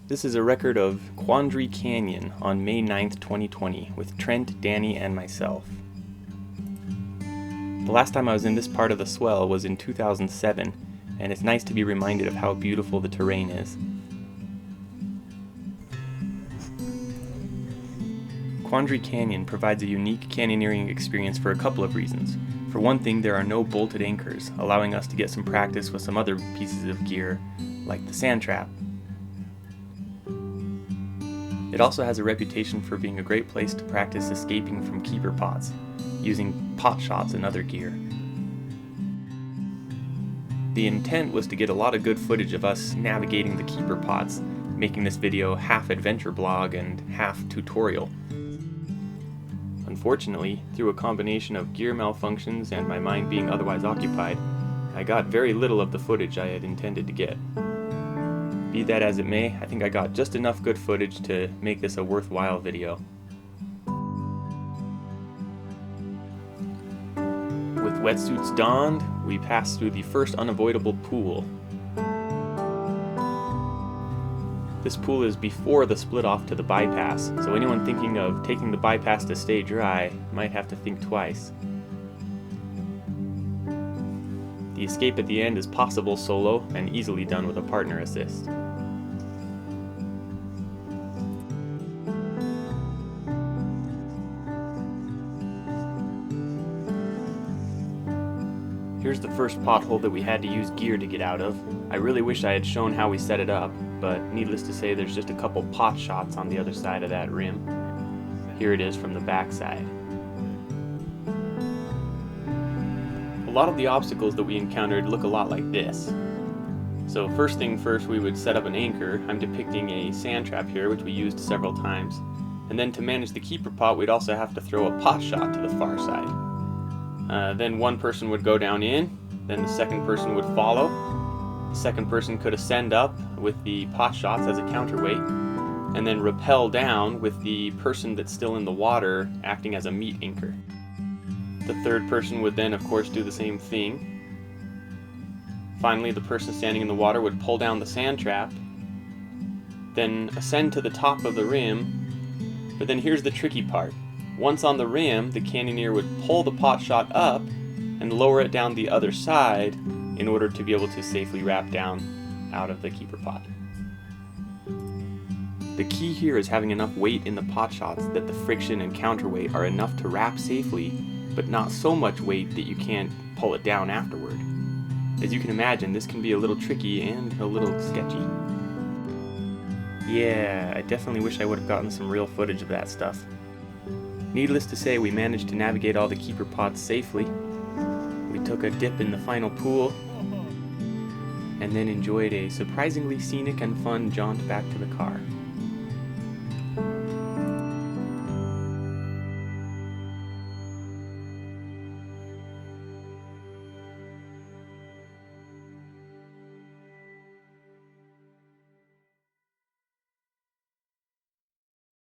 This is a record of Quandary Canyon on May 9th, 2020 with Trent, Danny, and myself. The last time I was in this part of the Swell was in 2007, and it's nice to be reminded of how beautiful the terrain is. Quandary Canyon provides a unique canyoneering experience for a couple of reasons. For one thing, there are no bolted anchors, allowing us to get some practice with some other pieces of gear, like the sand trap. It also has a reputation for being a great place to practice escaping from keeper pots, using pot shots and other gear. The intent was to get a lot of good footage of us navigating the keeper pots, making this video half adventure blog and half tutorial. Unfortunately, through a combination of gear malfunctions and my mind being otherwise occupied, I got very little of the footage I had intended to get. Be that as it may, I think I got just enough good footage to make this a worthwhile video. With wetsuits donned, we passed through the first unavoidable pool. This pool is before the split off to the bypass, so anyone thinking of taking the bypass to stay dry might have to think twice. The escape at the end is possible solo and easily done with a partner assist. Here's the first pothole that we had to use gear to get out of. I really wish I had shown how we set it up, but needless to say there's just a couple pot shots on the other side of that rim. Here it is from the back side. A lot of the obstacles that we encountered look a lot like this. So first thing first, we would set up an anchor. I'm depicting a sand trap here, which we used several times. And then to manage the keeper pot, we'd also have to throw a pot shot to the far side. Then one person would go down in, then the second person would follow. The second person could ascend up with the pot shots as a counterweight, and then rappel down with the person that's still in the water acting as a meat anchor. The third person would then, of course, do the same thing. Finally, the person standing in the water would pull down the sand trap, then ascend to the top of the rim. But then here's the tricky part. Once on the rim, the canyoneer would pull the pot shot up and lower it down the other side in order to be able to safely wrap down out of the keeper pot. The key here is having enough weight in the pot shots that the friction and counterweight are enough to wrap safely, but not so much weight that you can't pull it down afterward. As you can imagine, this can be a little tricky and a little sketchy. Yeah, I definitely wish I would have gotten some real footage of that stuff. Needless to say, we managed to navigate all the keeper pots safely. We took a dip in the final pool, and then enjoyed a surprisingly scenic and fun jaunt back to the car.